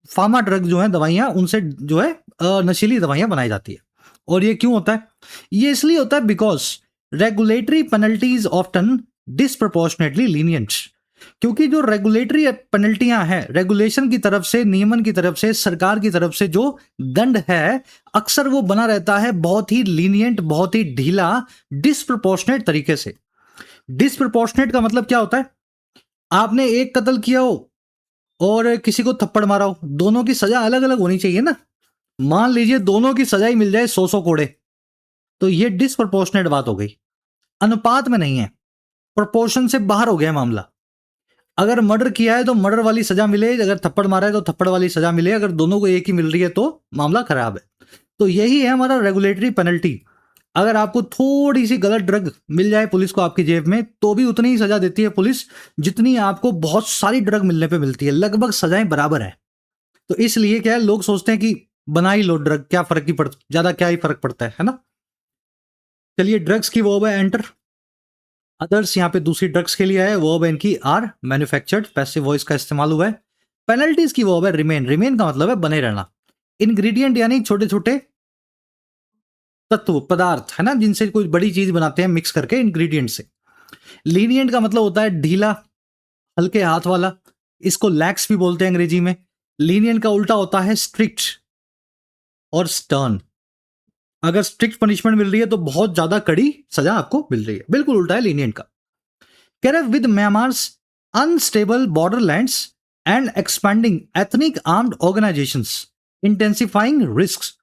फार्मा ड्रग जो है दवाइयां, उनसे जो है नशीली दवाइयां बनाई जाती है। और ये क्यों होता है? ये इसलिए होता है because regulatory penalties often disproportionately lenient. क्योंकि जो रेगुलेटरी पेनल्टियां हैं, रेगुलेशन की तरफ से, नियमन की तरफ से, सरकार की तरफ से जो दंड है, अक्सर वो बना रहता है बहुत ही लीनियंट, बहुत ही ढीला, डिसप्रपोर्शनेट तरीके से। डिसप्रपोर्शनेट का मतलब क्या होता है? आपने एक कत्ल किया हो और किसी को थप्पड़ मारा हो, दोनों की सजा अलग अलग होनी चाहिए ना। मान लीजिए दोनों की सजा ही मिल जाए 100 कोड़े, तो ये डिसप्रपोर्शनेट बात हो गई, अनुपात में नहीं है, प्रोपोर्शन से बाहर हो गया मामला। अगर मर्डर किया है तो मर्डर वाली सजा मिले, अगर थप्पड़ मारा है तो थप्पड़ वाली सजा मिले, अगर दोनों को एक ही मिल रही है तो मामला खराब है। तो यही है हमारा रेगुलेटरी पेनल्टी। अगर आपको थोड़ी सी गलत ड्रग मिल जाए पुलिस को आपकी जेब में, तो भी उतनी ही सजा देती है पुलिस जितनी आपको बहुत सारी ड्रग मिलने पे मिलती है, लगभग सजाएं बराबर है। तो इसलिए क्या है, लोग सोचते हैं कि बना ही लो ड्रग, क्या फर्क ही पड़ता, ज्यादा क्या ही फर्क पड़ता है ना। चलिए ड्रग्स की वर्ब है एंटर, अदर्स यहाँ पे दूसरी ड्रग्स के लिए है, वर्ब है इनकी आर, मैन्युफैक्चर्ड, पैसिव वॉइस का इस्तेमाल हुआ है। पेनल्टीज की वर्ब है रिमेन, रिमेन का मतलब है बने रहना। इंग्रेडिएंट यानी छोटे छोटे तत्व, पदार्थ है ना, जिनसे कोई बड़ी चीज बनाते हैं मिक्स करके इंग्रेडिएंट से। लीनियंट का मतलब होता है ढीला, हल्के हाथ वाला, इसको लैक्स भी बोलते हैं अंग्रेजी में। लीनियंट का उल्टा होता है स्ट्रिक्ट और स्टर्न। अगर स्ट्रिक्ट पनिशमेंट मिल रही है तो बहुत ज्यादा कड़ी सजा आपको मिल रही है, बिल्कुल उल्टा है लीनियंट का। कह रहे with Myanmar's unstable borderlands and expanding ethnic armed organisations, intensifying risks,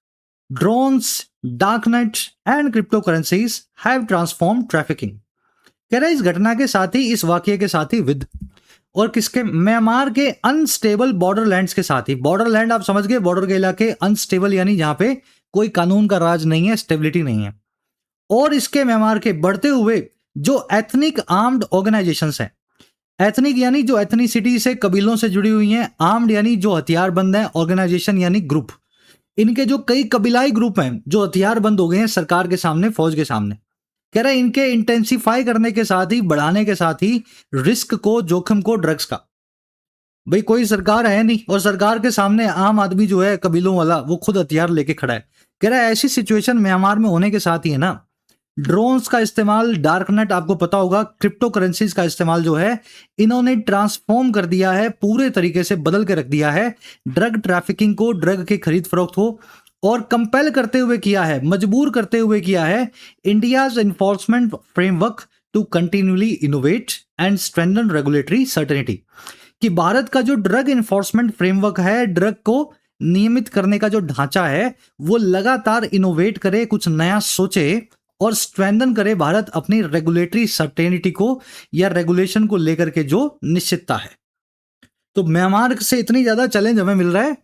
drones, darknet and crypto currencies have transform trafficking. कह रहे इस घटना के साथ ही, इस वाकये के साथ ही, विद और किसके, म्यांमार के अनस्टेबल बॉर्डरलैंड्स के साथ ही। बॉर्डरलैंड आप समझ गए, बॉर्डर के इलाके, अनस्टेबल यानी जहां पे कोई कानून का राज नहीं है, स्टेबिलिटी नहीं है। और इसके म्यांमार के बढ़ते हुए जो एथनिक आर्म्ड ऑर्गेनाइजेशंस हैं, एथनिक यानी जो एथनिसिटी से, कबीलों से जुड़ी हुई हैं, आर्म्ड यानी जो हथियारबंद हैं, ऑर्गेनाइजेशन यानी ग्रुप, इनके जो कई कबीलाई ग्रुप हैं जो हथियारबंद हो गए हैं सरकार के सामने, फौज के सामने। कह रहे इनके इंटेंसिफाई करने के साथ ही, बढ़ाने के साथ ही, रिस्क को, जोखिम को ड्रग्स का। भाई कोई सरकार है नहीं और सरकार के सामने आम आदमी जो है कबीलों वाला, वो खुद हथियार लेके खड़ा है। कह रहा है ऐसी सिचुएशन म्यांमार में होने के साथ ही है ना, ड्रोन्स का इस्तेमाल, डार्कनेट आपको पता होगा, क्रिप्टो करेंसीज का इस्तेमाल जो है, इन्होंने ट्रांसफॉर्म कर दिया है, पूरे तरीके से बदल के रख दिया है ड्रग ट्रैफिकिंग को, ड्रग के खरीद फरोख्त को। और कंपेल करते हुए किया है, मजबूर करते हुए किया है India's enforcement framework to continuously innovate and strengthen regulatory certainty. कि भारत का जो ड्रग एनफोर्समेंट फ्रेमवर्क है, ड्रग को नियमित करने का जो ढांचा है, वो लगातार इनोवेट करे, कुछ नया सोचे और स्ट्रेंथन करे भारत अपनी रेगुलेटरी सर्टेनिटी को, या रेगुलेशन को लेकर के जो निश्चितता है। तो म्यांमार से इतनी ज्यादा चैलेंज हमें मिल रहा है,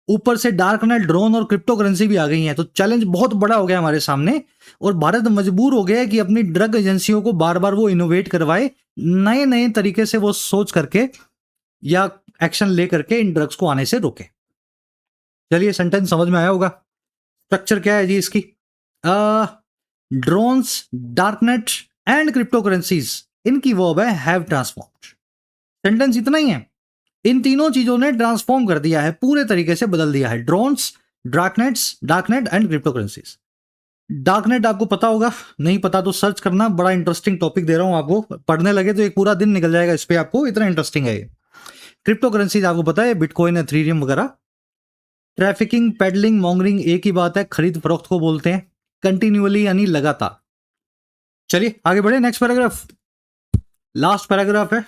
ऊपर से डार्कनेट, ड्रोन और क्रिप्टो करेंसी भी आ गई है, तो चैलेंज बहुत बड़ा हो गया हमारे सामने। और भारत मजबूर हो गया है कि अपनी ड्रग एजेंसियों को बार बार वो इनोवेट करवाए, नए नए तरीके से वो सोच करके या एक्शन ले करके इन ड्रग्स को आने से रोके। चलिए सेंटेंस समझ में आया होगा। स्ट्रक्चर क्या है जी इसकी, drones, darknet and crypto currencies, इनकी वर्ब है हैव ट्रांसफॉर्म्ड। सेंटेंस इतना ही है, इन तीनों चीजों ने ट्रांसफॉर्म कर दिया है, पूरे तरीके से बदल दिया है, drones, darknet and crypto currencies. Darknet आपको पता होगा, नहीं पता तो सर्च करना, बड़ा इंटरेस्टिंग टॉपिक दे रहा हूं आपको, पढ़ने लगे तो एक पूरा दिन निकल जाएगा इस पे आपको, इतना इंटरेस्टिंग है ये। क्रिप्टो करेंसीज आपको पता है, बिटकॉइन, एथेरियम वगैरह। ट्रैफिकिंग, पेडलिंग, मॉन्गरिंग एक ही बात है, खरीद फरोख्त को बोलते हैं, कंटिन्यूअली यानी लगातार। चलिए आगे बढ़े, नेक्स्ट पैराग्राफ, लास्ट पैराग्राफ है।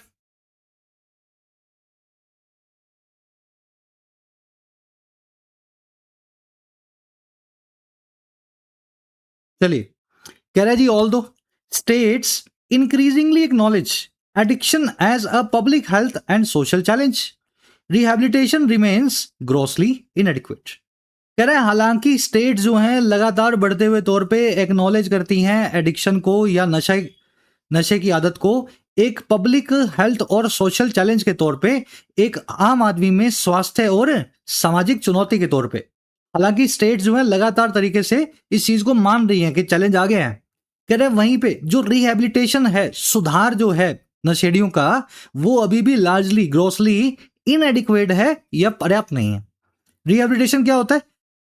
चलिए कह रहा है जी, all those states increasingly acknowledge addiction as a public health and social challenge, rehabilitation remains grossly inadequate. कह रहा है हालांकि स्टेट जो हैं लगातार बढ़ते हुए तौर पे एक्नॉलेज करती हैं एडिक्शन को, या नशे की आदत को एक पब्लिक हेल्थ और सोशल चैलेंज के तौर पे, एक आम आदमी में स्वास्थ्य और सामाजिक चुनौती के तौर पे। हालांकि स्टेट जो है लगातार तरीके से इस चीज को मान रही हैं कि चैलेंज आ गया है, कह रहे वहीं पे जो रिहैबिलिटेशन है, सुधार जो है नशेड़ियों का, वो अभी भी लार्जली ग्रोसली इनएडिक्वेट है या पर्याप्त नहीं है। रिहैबिलिटेशन क्या होता है?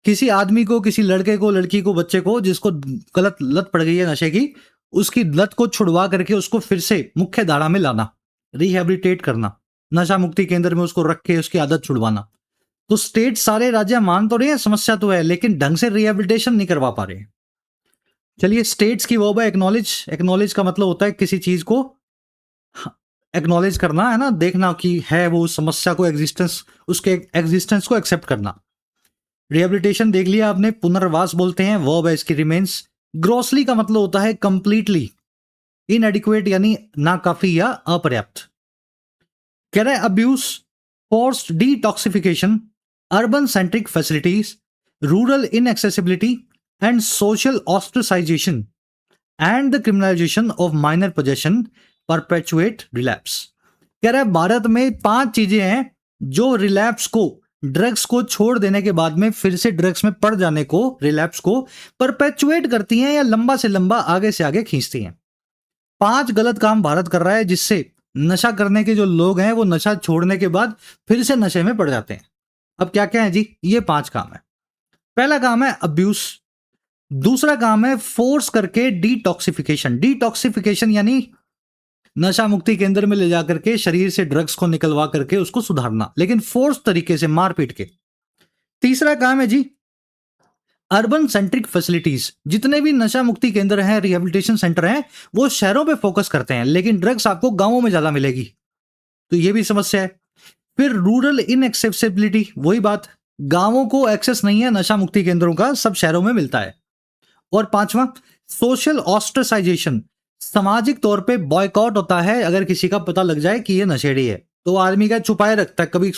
किसी आदमी को, किसी लड़के को, लड़की को, बच्चे को जिसको गलत लत पड़ गई है नशे की, उसकी लत को छुड़वा करके उसको फिर से मुख्य धारा में लाना, रिहैबिलिटेट करना, नशा मुक्ति केंद्र में उसको रख के उसकी आदत छुड़वाना। तो स्टेट सारे राज्य मान तो रहे हैं समस्या तो है, लेकिन ढंग से रिहैबिलिटेशन नहीं करवा पा रहे हैं। चलिए, स्टेट्स की वर्ब है एक्नॉलेज। एक्नॉलेज का मतलब होता है किसी चीज को एक्नॉलेज करना, है ना, देखना कि है वो समस्या को, एग्जिस्टेंस, उसके एग्जिस्टेंस को एक्सेप्ट करना। रिहेबिलिटेशन देख लिया आपने, पुनर्वास बोलते हैं, वर्ब है इसकी रिमेन्स। ग्रॉसली का मतलब होता है कंप्लीटली, इनएडिक्वेट यानी नाकाफी या अपर्याप्त। कह रहा है abuse, forced detoxification, urban centric facilities, rural inaccessibility and social ostracisation and the criminalisation of minor possession perpetuate relapse. कह रहा है भारत में 5 चीजें हैं जो रिलैप्स को, ड्रग्स को छोड़ देने के बाद में फिर से ड्रग्स में पड़ जाने को, रिलैप्स को परपेचुएट करती हैं या लंबा से लंबा आगे से आगे खींचती हैं। 5 गलत काम भारत कर रहा है जिससे नशा करने के जो लोग हैं वो नशा छोड़ने के बाद फिर से नशे में पड़ जाते हैं। अब क्या क्या है जी? ये 5 काम है। पहला काम है अब्यूज, दूसरा काम है फोर्स करके डिटॉक्सिफिकेशन। डिटॉक्सिफिकेशन यानी नशा मुक्ति केंद्र में ले जाकर के शरीर से ड्रग्स को निकलवा करके उसको सुधारना, लेकिन फोर्स तरीके से, मार पीट के। तीसरा काम है जी अर्बन सेंट्रिक फैसिलिटीज। जितने भी नशा मुक्ति केंद्र हैं, रिहेबिलिटेशन सेंटर हैं, वो शहरों पे फोकस करते हैं, लेकिन ड्रग्स आपको गांवों में ज्यादा मिलेगी, तो ये भी समस्या है। फिर रूरल इनएक्सेसिबिलिटी, वही बात, गांवों को एक्सेस नहीं है नशा मुक्ति केंद्रों का, सब शहरों में मिलता है। और पांचवा सोशल ऑस्ट्रेसाइजेशन, सामाजिक तौर पे बॉयकॉट होता है अगर किसी का पता लग जाए कि ये नशेड़ी है, तो आदमी का छुपाए रखता है, कभी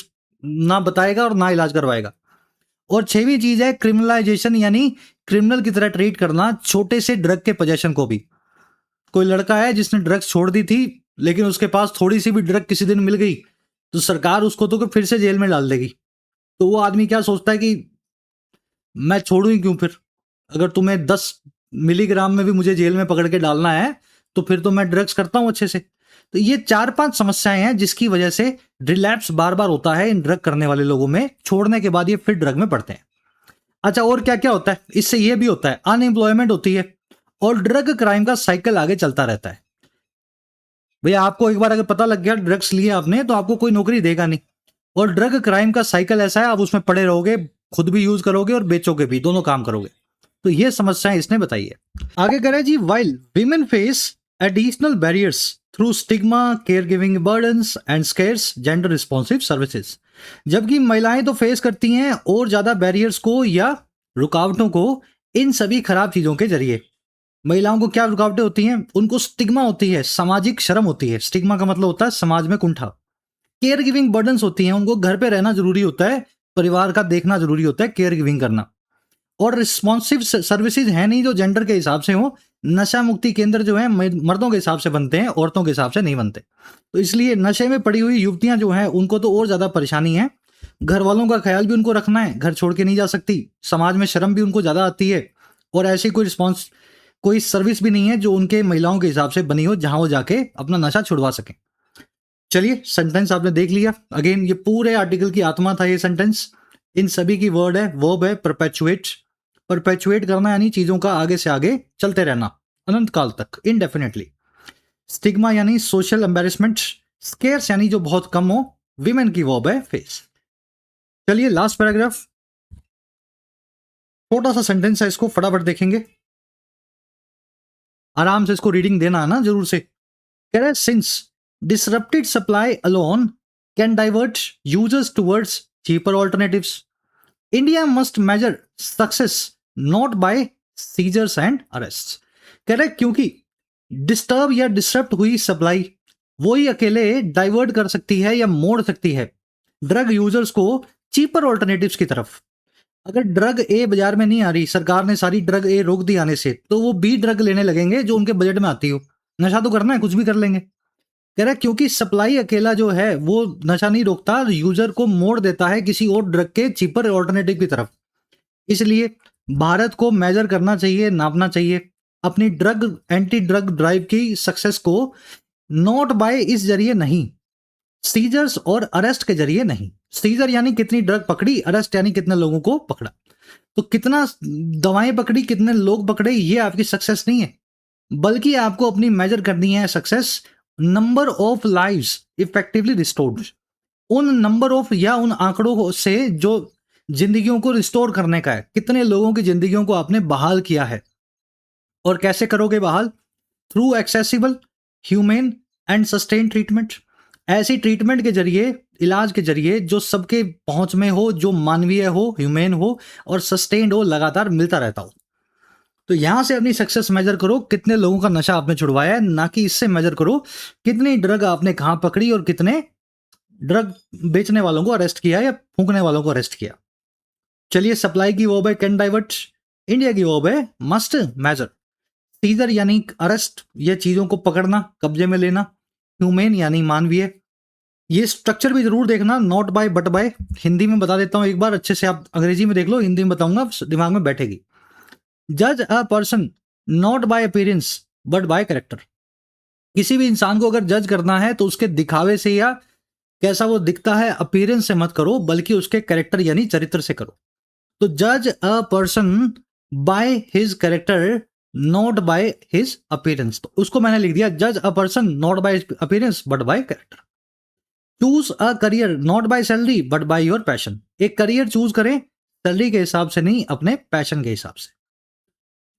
ना बताएगा और ना इलाज करवाएगा। और 6वीं चीज है क्रिमिनलाइजेशन, यानी क्रिमिनल की तरह ट्रीट करना छोटे से ड्रग के पोजेशन को भी। कोई लड़का है जिसने ड्रग्स छोड़ दी थी, लेकिन उसके पास थोड़ी सी भी ड्रग किसी दिन मिल गई तो सरकार उसको तो फिर से जेल में डाल देगी। तो वो आदमी क्या सोचता है कि मैं छोड़ू ही क्यों फिर, अगर तुम्हें 10 मिलीग्राम में भी मुझे जेल में पकड़ के डालना है तो फिर तो मैं ड्रग्स करता हूं अच्छे से। तो ये 4-5 समस्याएं हैं जिसकी वजह से रिलैप्स बार बार होता है इन ड्रग करने वाले लोगों में, छोड़ने के बाद ये फिर ड्रग में पड़ते हैं। अच्छा, और क्या क्या होता है इससे? ये भी होता है अनएम्प्लॉयमेंट होती है और ड्रग क्राइम का साइकिल आगे चलता रहता है। भैया आपको एक बार अगर पता लग गया ड्रग्स लिए आपने, तो आपको कोई नौकरी देगा नहीं, और ड्रग क्राइम का साइकिल ऐसा है, आप उसमें पड़े रहोगे, खुद भी यूज करोगे और बेचोगे भी, दोनों काम करोगे। तो ये समस्याएं इसने बताई है। आगे कह रहे हैं जी while women face additional barriers through stigma, care giving burdens and scarce gender responsive services. जबकि महिलाएं तो फेस करती हैं और ज्यादा बैरियर्स को या रुकावटों को इन सभी खराब चीजों के जरिए। महिलाओं को क्या रुकावटें होती हैं? उनको स्टिग्मा होती है, सामाजिक शर्म होती है। स्टिग्मा का मतलब होता है समाज में कुंठा। केयर गिविंग बर्डन्स होती हैं, उनको घर पे रहना जरूरी होता है, परिवार का देखना जरूरी होता है, केयर गिविंग करना। और रिस्पॉन्सिव सर्विसेज है नहीं जो जेंडर के हिसाब से हो। नशा मुक्ति केंद्र जो है मर्दों के हिसाब से बनते हैं, औरतों के हिसाब से नहीं बनते। तो इसलिए नशे में पड़ी हुई युवतियां जो हैं उनको तो और ज्यादा परेशानी है। घर वालों का ख्याल भी उनको रखना है, घर छोड़ के नहीं जा सकती, समाज में शर्म भी उनको ज्यादा आती है, और ऐसी कोई सर्विस भी नहीं है जो उनके महिलाओं के हिसाब से बनी हो जहां वो जाके अपना नशा छुड़वा सकें। चलिए, सेंटेंस आपने देख लिया। अगेन ये पूरे आर्टिकल की आत्मा था ये सेंटेंस। इन सभी की वर्ड है, वर्ब है परपेचुएट। परपेचुएट करना यानी चीजों का आगे से आगे चलते रहना अनंत काल तक, इनडेफिनेटली। स्टिग्मा यानी सोशल एम्बेरसमेंट। स्केर्स यानी जो बहुत कम हो। विमेन की वर्ब है फेस। चलिए लास्ट पैराग्राफ, छोटा सा सेंटेंस है, इसको फटाफट देखेंगे, आराम से इसको रीडिंग देना है ना जरूर से। कह रहा है since disrupted supply alone can divert users towards cheaper alternatives. India must measure success not by seizures and arrests. कह रहे क्योंकि डिस्टर्ब या डिसरप्ट हुई सप्लाई वही अकेले डाइवर्ट कर सकती है या मोड़ सकती है ड्रग यूजर्स को चीपर ऑल्टरनेटिव्स की तरफ। अगर ड्रग ए बाजार में नहीं आ रही, सरकार ने सारी ड्रग ए रोक दी आने से, तो वो बी ड्रग लेने लगेंगे जो उनके बजट में आती हो। नशा तो करना है, कुछ भी कर लेंगे। कह रहा है क्योंकि सप्लाई अकेला जो है वो नशा नहीं रोकता, यूजर को मोड़ देता है किसी और ड्रग के चीपर ऑल्टरनेटिव की तरफ। इसलिए भारत को मेजर करना चाहिए, नापना चाहिए अपनी एंटी ड्रग ड्राइव की सक्सेस को नॉट बाय इस जरिए नहीं, सीजर्स और अरेस्ट के जरिए नहीं। सीजर यानी कितनी ड्रग पकड़ी, अरेस्ट यानी कितने लोगों को पकड़ा। तो कितना दवाएं पकड़ी, कितने लोग पकड़े, ये आपकी सक्सेस नहीं है, बल्कि आपको अपनी मेजर करनी है success number of lives effectively restored, उन नंबर ऑफ या उन आंकड़ों से जो जिंदगियों को रिस्टोर करने का है, कितने लोगों की जिंदगियों को आपने बहाल किया है। और कैसे करोगे बहाल? Through accessible, humane and sustain treatment, ऐसी ट्रीटमेंट के जरिए, इलाज के जरिए जो सबके पहुंच में हो, जो मानवीय हो, ह्यूमेन हो और सस्टेन्ड हो, लगातार मिलता रहता हो। तो यहां से अपनी सक्सेस मेजर करो, कितने लोगों का नशा आपने छुड़वाया है, ना कि इससे मेजर करो कितनी ड्रग आपने कहां पकड़ी और कितने ड्रग बेचने वालों को अरेस्ट किया या फूंकने वालों को अरेस्ट किया। चलिए, सप्लाई की वर्ब है कैन डाइवर्ट, इंडिया की वर्ब है मस्ट मेजर। सीजर यानी अरेस्ट, ये चीजों को पकड़ना, कब्जे में लेना। ह्यूमेन यानी मानवीय। ये स्ट्रक्चर भी जरूर देखना, not by but by. Hindi में बता देता हूं एक बार, अच्छे से आप अंग्रेजी में देख लो, हिंदी में बताऊंगा, दिमाग में बैठेगी। जज a person not by appearance but by character. किसी भी इंसान को अगर जज करना है तो उसके दिखावे से या कैसा वो दिखता है, अपीयरेंस से मत करो, बल्कि उसके कैरेक्टर यानी चरित्र से करो। तो जज a person by his character not by his appearance. तो उसको मैंने लिख दिया, जज a person not by appearance but by character. Choose a career not by salary but by your passion. एक करियर चूज करें सैलरी के हिसाब से नहीं, अपने पैशन के हिसाब से।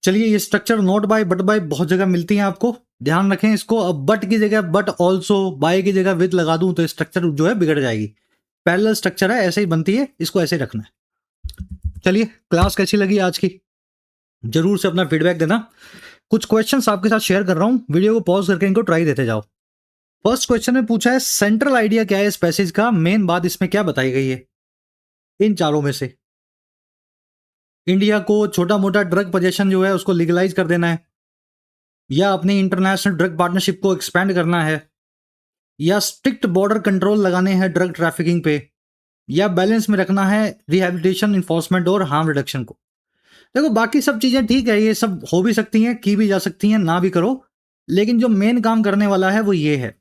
चलिए, ये structure not by but by बहुत जगह मिलती है, आपको ध्यान रखें इसको। अब बट की जगह बट ऑल्सो, बाय की जगह विद लगा दूं तो स्ट्रक्चर जो है बिगड़ जाएगी। पैरेलल स्ट्रक्चर है, ऐसे ही बनती है, इसको ऐसे रखना है। चलिए, क्लास कैसी लगी आज की, जरूर से अपना फीडबैक देना। कुछ क्वेश्चंस आपके साथ शेयर कर रहा हूं, वीडियो को पॉज करके इनको ट्राई देते जाओ। फर्स्ट क्वेश्चन में पूछा है सेंट्रल आइडिया क्या है इस पैसेज का, मेन बात इसमें क्या बताई गई है इन चारों में से। इंडिया को छोटा मोटा ड्रग पोजेशन जो है उसको लीगलाइज कर देना है, या अपनी इंटरनेशनल ड्रग पार्टनरशिप को एक्सपेंड करना है, या स्ट्रिक्ट बॉर्डर कंट्रोल लगाने हैं ड्रग ट्रैफिकिंग पे, या बैलेंस में रखना है रिहैबिलिटेशन, इन्फोर्समेंट और हार्म रिडक्शन को। देखो, बाकी सब चीजें ठीक है, ये सब हो भी सकती हैं, की भी जा सकती हैं, ना भी करो, लेकिन जो मेन काम करने वाला है वो ये है,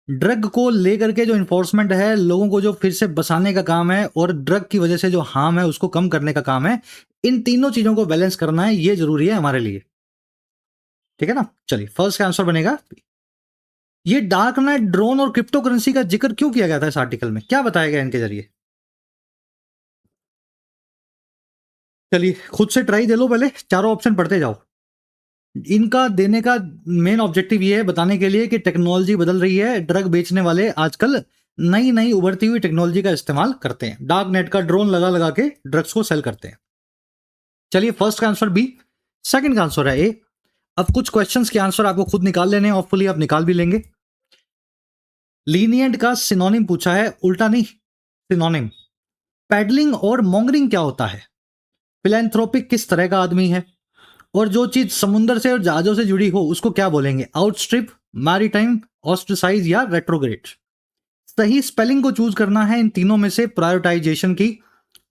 ड्रग को लेकर के जो इन्फोर्समेंट है, लोगों को जो फिर से बसाने का काम है, और ड्रग की वजह से जो हार्म है उसको कम करने का काम है। इन तीनों चीजों को बैलेंस करना है, ये जरूरी है हमारे लिए, ठीक है ना। चलिए, फर्स्ट का आंसर बनेगा ये। डार्क नेट, ड्रोन और क्रिप्टो करेंसी का जिक्र क्यों किया गया था इस आर्टिकल में, क्या बताया गया इनके जरिए? चलिए, खुद से ट्राई दे लो, पहले चारों ऑप्शन पढ़ते जाओ। इनका देने का मेन ऑब्जेक्टिव ये है, बताने के लिए कि टेक्नोलॉजी बदल रही है, ड्रग बेचने वाले आजकल नई नई उभरती हुई टेक्नोलॉजी का इस्तेमाल करते हैं, डार्क नेट का ड्रोन लगा लगा के ड्रग्स को सेल करते हैं। चलिए, फर्स्ट का आंसर बी, सेकंड का आंसर है ए। अब कुछ क्वेश्चंस के आंसर आपको खुद निकाल लेने हैं, होपफुली आप निकाल भी लेंगे। लीनियंट का सिनोनिम पूछा है, उल्टा नहीं, सिनोनिम। पैडलिंग और मॉन्गरिंग क्या होता है? फिलैंथ्रोपिक किस तरह का आदमी है? और जो चीज समुद्र से और जहाजों से जुड़ी हो उसको क्या बोलेंगे? आउटस्ट्रिप, मैरीटाइम, ऑस्ट्रिसाइज या रेट्रोग्रेड। सही स्पेलिंग को चूज करना है इन तीनों में से, प्रायोरिटाइजेशन की।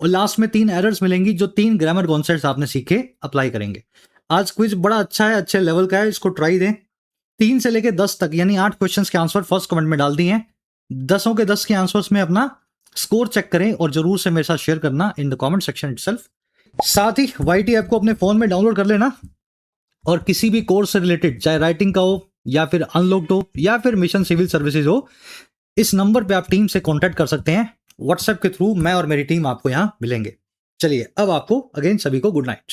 और लास्ट में 3 एरर्स मिलेंगी, जो 3 ग्रामर कॉन्सेप्ट्स आपने सीखे अप्लाई करेंगे। आज क्विज बड़ा अच्छा है, अच्छे लेवल का है, इसको ट्राई दें। 3 से लेकर 10 तक यानी 8 क्वेश्चंस के आंसर फर्स्ट कमेंट में डाल दिए हैं। 10 के 10 के आंसर्स में अपना स्कोर चेक करें और जरूर से मेरे साथ शेयर करना in the comment section itself. साथ ही वाईटी ऐप को अपने फोन में डाउनलोड कर लेना, और किसी भी कोर्स से रिलेटेड, चाहे राइटिंग का हो या फिर अनलॉक्ड हो या फिर मिशन सिविल सर्विसेज हो, इस नंबर पे आप टीम से कांटेक्ट कर सकते हैं व्हाट्सएप के थ्रू। मैं और मेरी टीम आपको यहां मिलेंगे। चलिए, अब आपको अगेन सभी को गुड नाइट।